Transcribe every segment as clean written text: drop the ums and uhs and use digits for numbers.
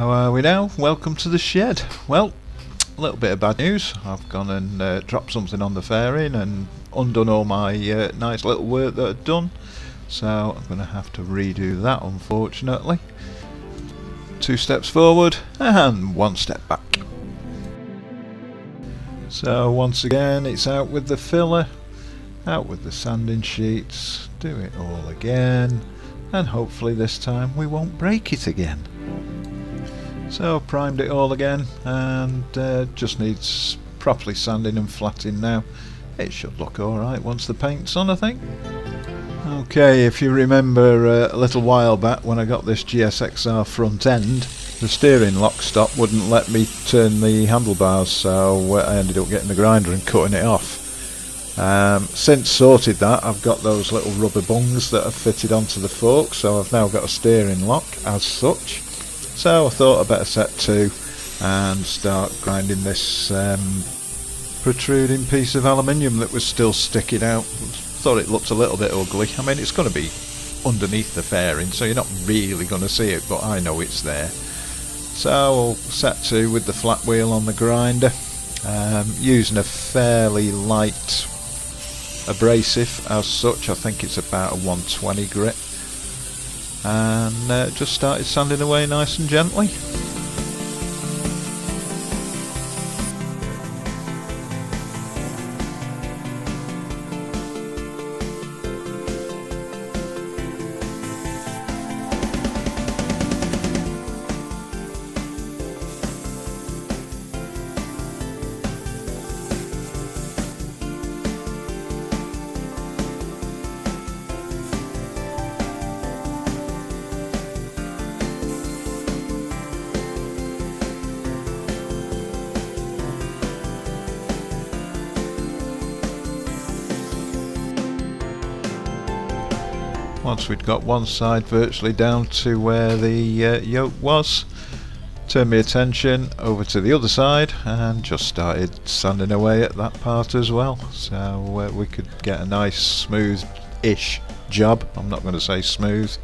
How are we now? Welcome to the shed. Well, a little bit of bad news. I've gone and dropped something on the fairing and undone all my nice little work that I'd done. So I'm going to have to redo that, unfortunately. 2 steps forward and 1 step back. So once again, it's out with the filler, out with the sanding sheets, do it all again, and hopefully this time we won't break it again. So I've primed it all again and just needs properly sanding and flattening now. It should look alright once the paint's on, I think. Okay, if you remember a little while back when I got this GSXR front end, the steering lock stop wouldn't let me turn the handlebars, so I ended up getting the grinder and cutting it off. Since sorted that, I've got those little rubber bungs that are fitted onto the fork, so I've now got a steering lock as such. So I thought I'd better set to and start grinding this protruding piece of aluminium that was still sticking out. Thought it looked a little bit ugly. I mean, it's going to be underneath the fairing, so you're not really going to see it, but I know it's there. So I'll set to with the flat wheel on the grinder, using a fairly light abrasive as such. I think it's about a 120 grit, and just started sanding away nice and gently. Once we'd got one side virtually down to where the yoke was, turned my attention over to the other side and just started sanding away at that part as well, so we could get a nice smooth-ish job. I'm not going to say smooth.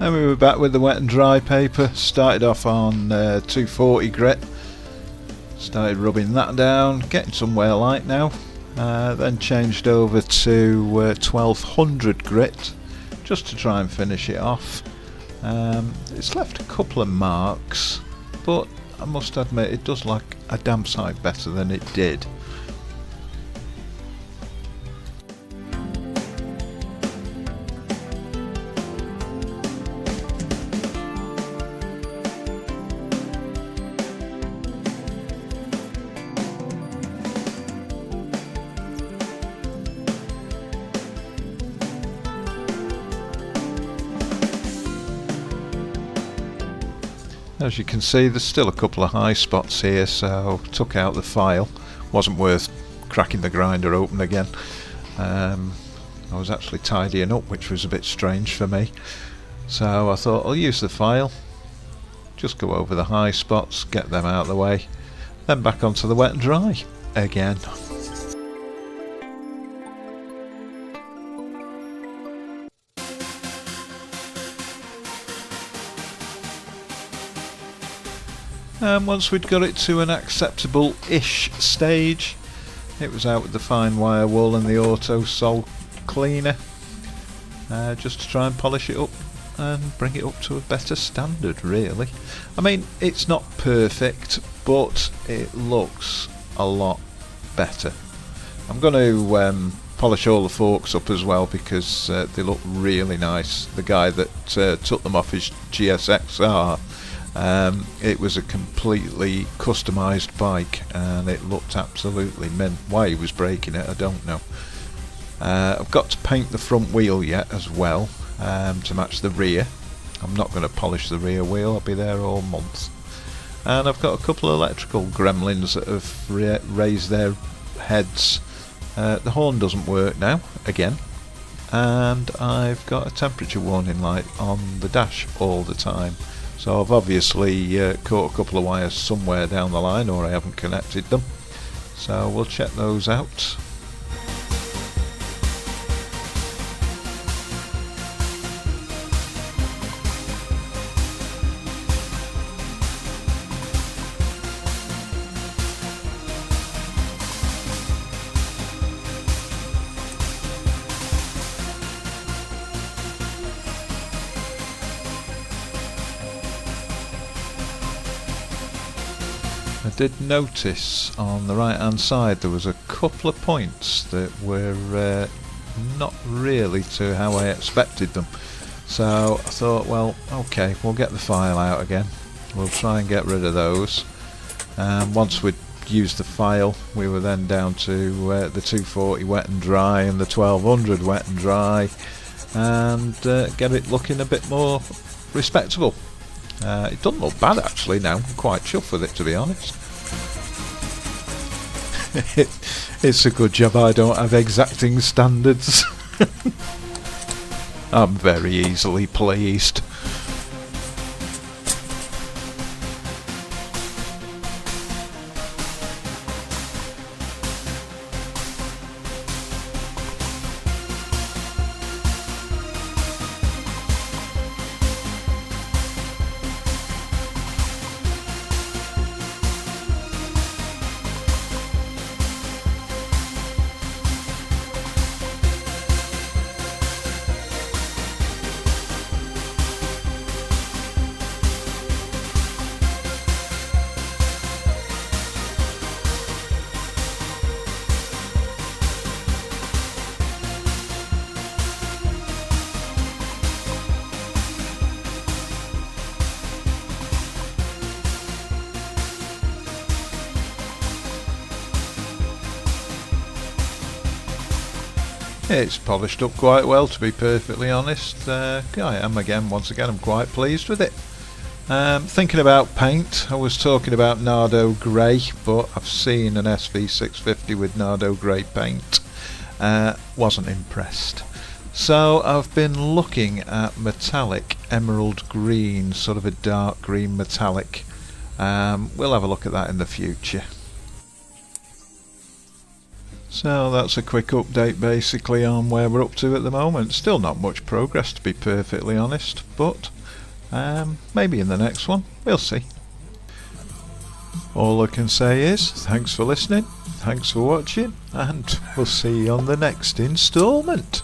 And we were back with the wet and dry paper. Started off on 240 grit, started rubbing that down, getting somewhere light now, then changed over to 1200 grit just to try and finish it off. It's left a couple of marks, but I must admit it does look a damn sight better than it did. As you can see, there's still a couple of high spots here, so took out the file. Wasn't worth cracking the grinder open again. I was actually tidying up, which was a bit strange for me. So I thought I'll use the file, just go over the high spots, get them out of the way, then back onto the wet and dry again. And once we'd got it to an acceptable-ish stage, it was out with the fine wire wool and the auto sol cleaner, just to try and polish it up and bring it up to a better standard, really. I mean, it's not perfect, but it looks a lot better. I'm going to polish all the forks up as well, because they look really nice. The guy that took them off his GSXR, it was a completely customised bike and it looked absolutely mint. Why he was breaking it, I don't know. I've got to paint the front wheel yet as well, to match the rear. I'm not going to polish the rear wheel, I'll be there all month. And I've got a couple of electrical gremlins that have raised their heads. The horn doesn't work now, again. And I've got a temperature warning light on the dash all the time. So I've obviously caught a couple of wires somewhere down the line, or I haven't connected them. So we'll check those out. I did notice on the right hand side there was a couple of points that were not really to how I expected them, so I thought, well, okay, we'll get the file out again, we'll try and get rid of those. Once we'd used the file, we were then down to the 240 wet and dry and the 1200 wet and dry, and get it looking a bit more respectable. It doesn't look bad actually now, I'm quite chuffed with it, to be honest. It's a good job I don't have exacting standards. I'm very easily pleased. It's polished up quite well, to be perfectly honest. I am once again, I'm quite pleased with it. Thinking about paint, I was talking about Nardo Grey, but I've seen an SV650 with Nardo Grey paint. Wasn't impressed. So I've been looking at metallic emerald green, sort of a dark green metallic. We'll have a look at that in the future. So that's a quick update basically on where we're up to at the moment. Still not much progress, to be perfectly honest, but maybe in the next one, we'll see. All I can say is thanks for listening, thanks for watching, and we'll see you on the next instalment.